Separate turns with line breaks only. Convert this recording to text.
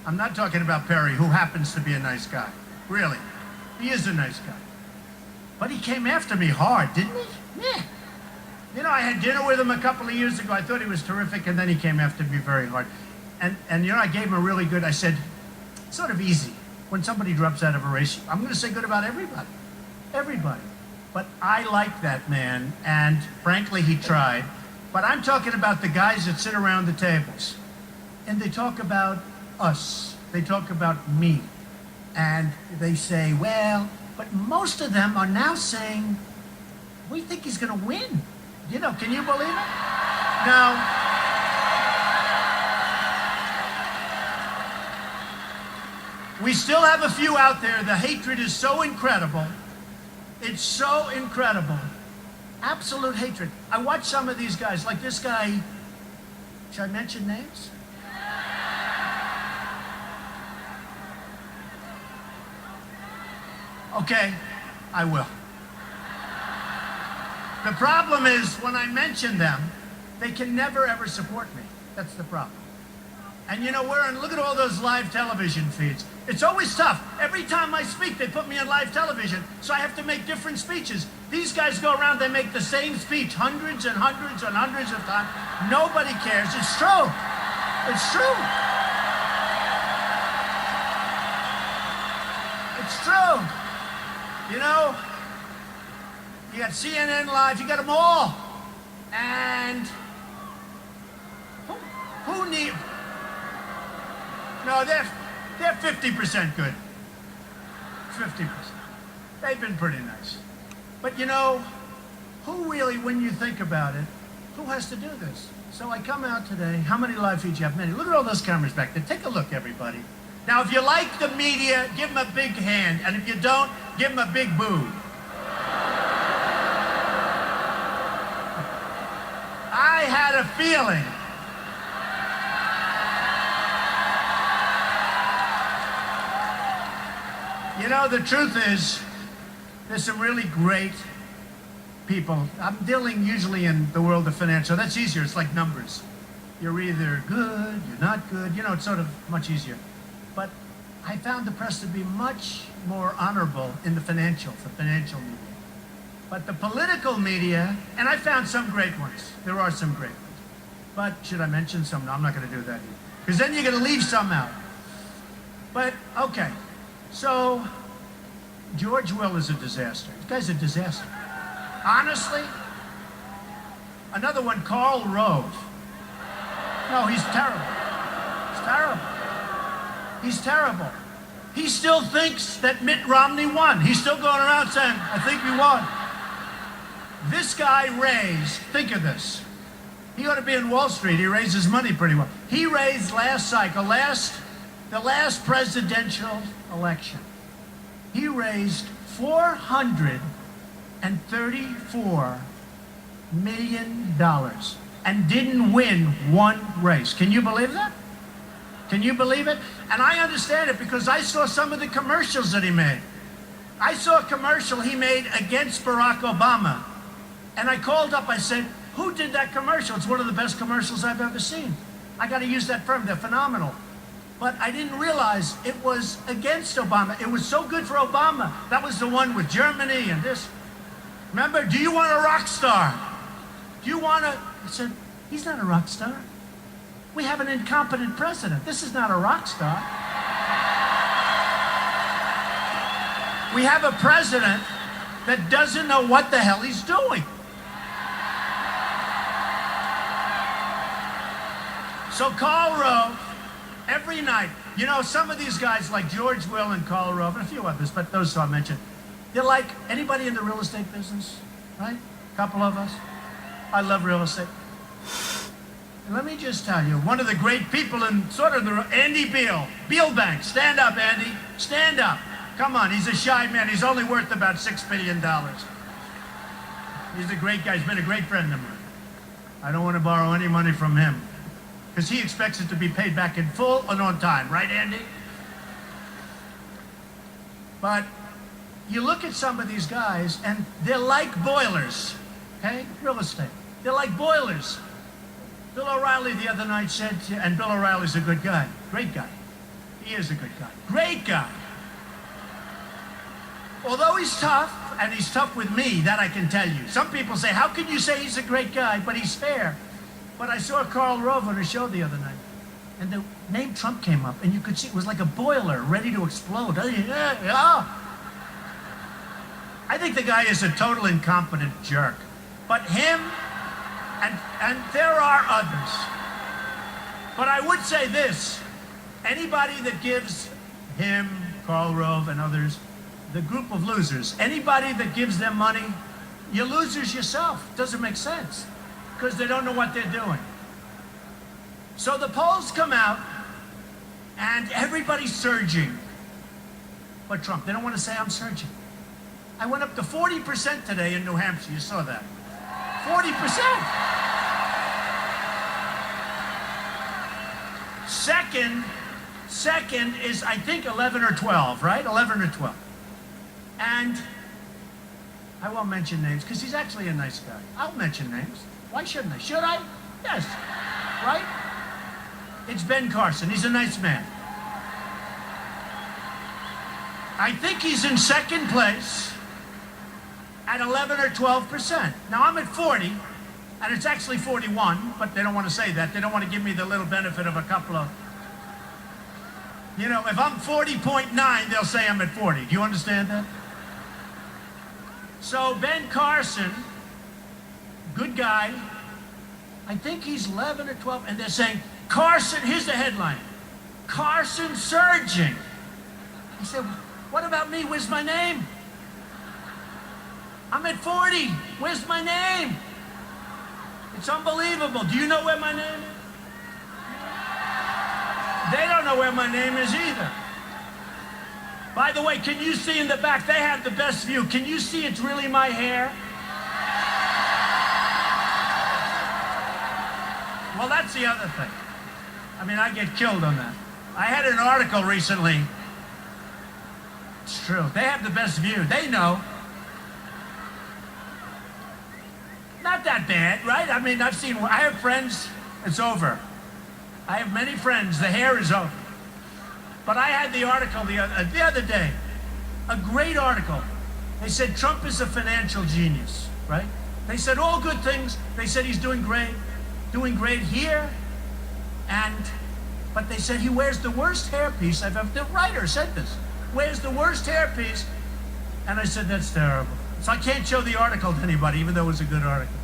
I'm not talking about Perry, who happens to be a nice guy. Really. He is a nice guy. But he came after me hard, didn't he? Yeah. You know, I had dinner with him a couple of years ago. I thought he was terrific, and then he came after me very hard. And you know, I gave him a really good, I said, it's sort of easy. When somebody drops out of a race, I'm going to say good about everybody. Everybody. But I like that man, and frankly, he tried. But I'm talking about the guys that sit around the tables, and they talk about us. They talk about me. And they say, well, but most of them are now saying, we think he's going to win. You know, can you believe it? Now, we still have a few out there. The hatred is so incredible. It's so incredible. Absolute hatred. I watch some of these guys, like this guy. Should I mention names? Okay, I will. The problem is, when I mention them, they can never ever support me. That's the problem. And you know, look at all those live television feeds. It's always tough. Every time I speak, they put me on live television, so I have to make different speeches. These guys go around, they make the same speech hundreds and hundreds and hundreds of times. Nobody cares. It's true. It's true. It's true. You know, you got CNN Live, you got them all. And who need... No, they're 50% good. 50%. They've been pretty nice. But you know, who really, when you think about it, who has to do this? So I come out today. How many live feeds you have? Many. Look at all those cameras back there. Take a look, everybody. Now, if you like the media, give them a big hand. And if you don't, give them a big boo. I had a feeling. You know, the truth is, there's some really great people. I'm dealing usually in the world of finance, so that's easier. It's like numbers. You're either good, you're not good. You know, it's sort of much easier. But I found the press to be much more honorable in the financial media. But the political media, and I found some great ones. There are some great ones. But should I mention some? No, I'm not going to do that either. Because then you're going to leave some out. But, okay. So, George Will is a disaster. This guy's a disaster. Honestly, another one, Karl Rove. No, he's terrible. He's terrible. He's terrible. He still thinks that Mitt Romney won. He's still going around saying, I think we won. This guy raised, think of this. He ought to be in Wall Street. He raises money pretty well. He raised last cycle, the last presidential election, he raised $434 million and didn't win one race. Can you believe that? Can you believe it? And I understand it because I saw some of the commercials that he made. I saw a commercial he made against Barack Obama. And I called up, I said, who did that commercial? It's one of the best commercials I've ever seen. I got to use that firm. They're phenomenal. But I didn't realize it was against Obama. It was so good for Obama. That was the one with Germany and this. Remember, do you want a rock star? Do you want a... I said, he's not a rock star. We have an incompetent president. This is not a rock star. We have a president that doesn't know what the hell he's doing. So Karl Rove, every night, you know, some of these guys like George Will and Karl Rove, and a few others, but those who I mentioned, they're like anybody in the real estate business, right? A couple of us. I love real estate. And let me just tell you, one of the great people in sort of the, Andy Beal Bank. Stand up, Andy. Stand up. Come on, he's a shy man. He's only worth about $6 billion. He's a great guy. He's been a great friend of mine. I don't want to borrow any money from him because he expects it to be paid back in full and on time. Right, Andy? But you look at some of these guys, and they're like boilers, okay? Real estate. They're like boilers. Bill O'Reilly the other night said, and Bill O'Reilly's a good guy, great guy. He is a good guy. Great guy. Although he's tough, and he's tough with me, that I can tell you. Some people say, how can you say he's a great guy, but he's fair? But I saw Karl Rove on a show the other night, and the name Trump came up, and you could see it was like a boiler ready to explode. I think the guy is a total incompetent jerk. But him, and there are others. But I would say this, anybody that gives him, Karl Rove, and others, the group of losers, anybody that gives them money, you're losers yourself. Doesn't make sense, because they don't know what they're doing. So the polls come out, and everybody's surging. But Trump, they don't want to say I'm surging. I went up to 40% today in New Hampshire. You saw that. 40%. Second is, I think, 11 or 12, right? 11 or 12. And I won't mention names, because he's actually a nice guy. I'll mention names. Why shouldn't I? Should I? Yes. Right? It's Ben Carson. He's a nice man. I think he's in second place at 11 or 12%. Now, I'm at 40, and it's actually 41, but they don't want to say that. They don't want to give me the little benefit of a couple of... You know, if I'm 40.9, they'll say I'm at 40. Do you understand that? So Ben Carson, good guy, I think he's 11 or 12, and they're saying, Carson, here's the headline, Carson surging. I said, what about me? Where's my name? I'm at 40. Where's my name? It's unbelievable. Do you know where my name is? They don't know where my name is either. By the way, can you see in the back? They have the best view. Can you see it's really my hair? Well, that's the other thing. I mean, I get killed on that. I had an article recently. It's true. They have the best view. They know. Not that bad, right? I mean, I have friends, it's over. I have many friends, the hair is over. But I had the article the other day, a great article. They said Trump is a financial genius, right? They said all good things. They said he's doing great here. But they said he wears the worst hairpiece I've ever, the writer said this, wears the worst hairpiece. And I said, that's terrible. So I can't show the article to anybody, even though it was a good article.